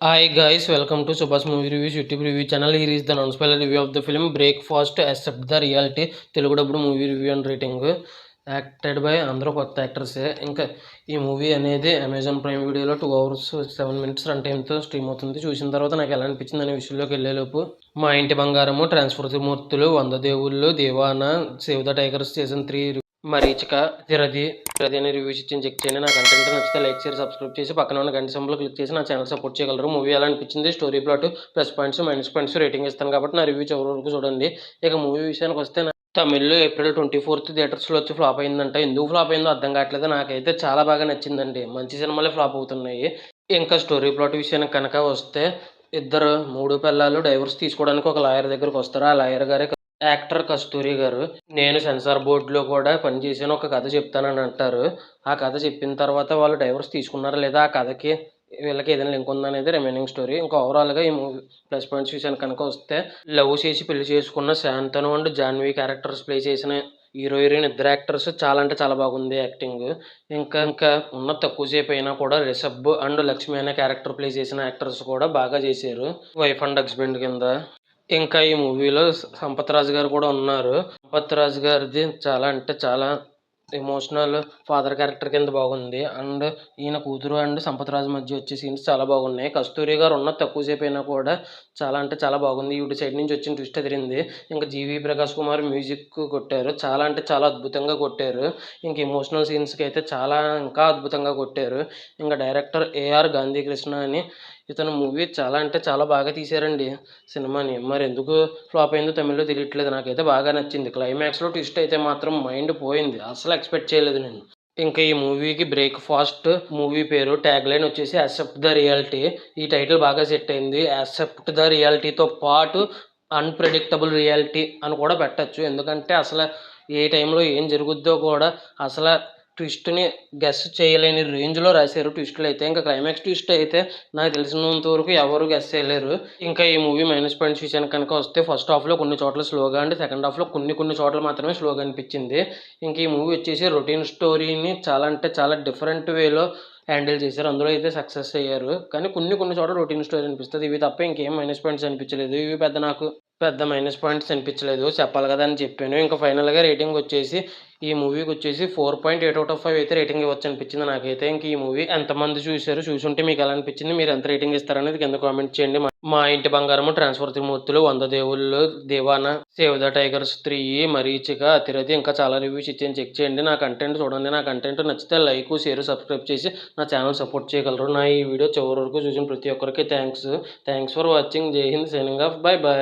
Hi guys, welcome to Subhash Movie Reviews YouTube review channel. Here is the non-spoiler review of the film Breakfast Accept the Reality. Telugu డబ్బుడు movie review and rating acted by అందరూ కొత్త యాక్టర్సే. ఇంకా ఈ movie అనేది Amazon prime వీడియోలో 2 hours 7 minutes run టైంతో stream అవుతుంది. చూసిన తర్వాత నాకు ఎలా అనిపించింది అనే విషయంలోకి వెళ్ళేలోపు మా ఇంటి బంగారము, ట్రాన్స్ఫర్ మూర్తులు, 100 దేవుళ్ళు, దేవానా, సేవ్ ద టైగర్స్ సీజన్ 3, మరీచిక, తిరది అనే రివ్యూస్ ఇచ్చి చెక్ చేయండి. నా కంటెంట్ నచ్చితే లైక్ చేసి సబ్స్క్రైబ్ చేసి పక్కన ఉన్న గంట సింబల్ క్లిక్ చేసి నా ఛానల్ సపోర్ట్ చేయగలరు. మూవీ ఎలా అనిపించింది, story plot, plus points, minus points rating ఇస్తాను కాబట్టి నా రివ్యూ చివరి వరకు చూడండి. ఇక మూవీ విషయానికి వస్తే తమిళ్లో April 24th థియేటర్స్లో వచ్చి ఫ్లాప్ అయిందంట. ఎందుకు ఫ్లాప్ అయిందో అర్థం కావట్లేదు. నాకైతే చాలా బాగా నచ్చిందండి. మంచి సినిమాలే ఫ్లాప్ అవుతున్నాయి. ఇంకా స్టోరీ ప్లాట్ విషయానికి కనుక వస్తే మూడు పిల్లలు డైవర్స్ తీసుకోవడానికి ఒక లాయర్ దగ్గరకు వస్తారు. ఆ లాయర్ గారే యాక్టర్ కస్తూరి గారు. నేను సెన్సార్ బోర్డులో కూడా పనిచేసాను, ఒక కథ చెప్తానని అంటారు. ఆ కథ చెప్పిన తర్వాత వాళ్ళు డైవర్స్ తీసుకున్నారా లేదా, ఆ కథకి వీళ్ళకి ఏదైనా లింక్ ఉందా అనేది రిమైనింగ్ స్టోరీ. ఇంకా ఓవరాల్గా ఈ మూవీ ప్లస్ పాయింట్స్ విషయానికి కనుక వస్తే లవ్ చేసి పెళ్లి చేసుకున్న Shantanu and Janhvi characters play చేసిన హీరో హీరోయిన్ ఇద్దరు యాక్టర్స్ చాలా అంటే చాలా బాగుంది యాక్టింగ్. ఇంకా ఉన్న తక్కువసేపు అయినా కూడా రిషబ్ అండ్ లక్ష్మి అనే క్యారెక్టర్ ప్లే చేసిన యాక్టర్స్ కూడా బాగా చేశారు, వైఫ్ అండ్ హస్బెండ్ కింద. ఇంకా ఈ మూవీలో సంపత్ రాజ్ గారు కూడా ఉన్నారు. సంపత్ రాజ్ గారిది చాలా అంటే చాలా ఎమోషనల్ ఫాదర్ క్యారెక్టర్ కింద బాగుంది. అండ్ ఈయన కూతురు అండ్ సంపత్ రాజ్ మధ్య వచ్చే సీన్స్ చాలా బాగున్నాయి. కస్తూరి గారు ఉన్న తక్కువసేపు అయినా కూడా చాలా అంటే చాలా బాగుంది. ఈవిడ సైడ్ నుంచి వచ్చిన ట్విస్ట్ ఎదిరింది. ఇంకా జీవి ప్రకాష్ కుమార్ మ్యూజిక్ కొట్టారు, చాలా అంటే చాలా అద్భుతంగా కొట్టారు. ఇంక ఎమోషనల్ సీన్స్కి అయితే చాలా ఇంకా అద్భుతంగా కొట్టారు. ఇంకా డైరెక్టర్ ఏఆర్ గాంధీ కృష్ణ అని ఇతను మూవీ చాలా అంటే చాలా బాగా తీశారండి సినిమాని. మరి ఎందుకు ఫ్లాప్ అయిందో తమిళ్లో తెలియట్లేదు. నాకైతే బాగా నచ్చింది. క్లైమాక్స్లో ట్విస్ట్ అయితే మాత్రం మైండ్ పోయింది, అసలు ఎక్స్పెక్ట్ చేయలేదు నేను. ఇంకా ఈ మూవీకి బ్రేక్ఫాస్ట్ మూవీ పేరు, ట్యాగ్ లైన్ వచ్చేసి యాక్సెప్ట్ ద రియాలిటీ. ఈ టైటిల్ బాగా సెట్ అయింది. యాక్సెప్ట్ ద రియాలిటీతో పాటు అన్ప్రెడిక్టబుల్ రియాలిటీ అని కూడా పెట్టచ్చు. ఎందుకంటే అసలు ఏ టైంలో ఏం జరుగుద్దో కూడా అసలు ట్విస్ట్ని గెస్ చేయలేని రేంజ్లో రాశారు ట్విస్టులు అయితే. ఇంకా క్లైమాక్స్ ట్విస్ట్ అయితే నాకు తెలిసినంత వరకు ఎవరు గెస్ చేయలేరు. ఇంకా ఈ మూవీ మైనస్ పాయింట్స్ విషయానికి కనుక వస్తే ఫస్ట్ హాఫ్లో కొన్ని చోట్ల స్లోగా అండ్ సెకండ్ హాఫ్లో కొన్ని చోట్ల మాత్రమే స్లోగా అనిపించింది. ఇంక ఈ మూవీ వచ్చేసి రొటీన్ స్టోరీని చాలా అంటే చాలా డిఫరెంట్ వేలో హ్యాండిల్ చేశారు. అందులో అయితే సక్సెస్ అయ్యారు. కానీ కొన్ని చోట్ల రొటీన్ స్టోరీ అనిపిస్తుంది. ఇవి తప్ప ఇంకేం మైనస్ పాయింట్స్ అనిపించలేదు. ఇవి నాకు పెద్ద మైనస్ పాయింట్స్ అనిపించలేదు, చెప్పాలి కదా అని చెప్పాను. ఇంకా ఫైనల్గా రేటింగ్ వచ్చేసి ఈ మూవీకి వచ్చేసి 4.8/5 అయితే రేటింగ్ ఇవ్వచ్చు అనిపించింది నాకైతే. ఇంక ఈ మూవీ ఎంతమంది చూశారు, చూసుంటే మీకు ఎలా అనిపించింది, మీరు ఎంత రేటింగ్ ఇస్తారనేది కింద కామెంట్ చేయండి. మా ఇంటి బంగారము, ట్రాన్స్ఫర్ త్రిమూర్తులు, 100 దేవుళ్ళు, దేవానా, సేవ్ ద టైగర్స్ 3, మరీచిక, అతిరథి ఇంకా చాలా రివ్యూస్ ఇచ్చాను, చెక్ చేయండి. నా కంటెంట్ చూడండి. నా కంటెంట్ నచ్చితే లైక్, షేర్, సబ్స్క్రైబ్ చేసి నా ఛానల్ సపోర్ట్ చేయగలరు. నా ఈ వీడియో చివరి వరకు చూసిన ప్రతి ఒక్కరికి thanks for watching. Jai Hind, signing off, bye bye.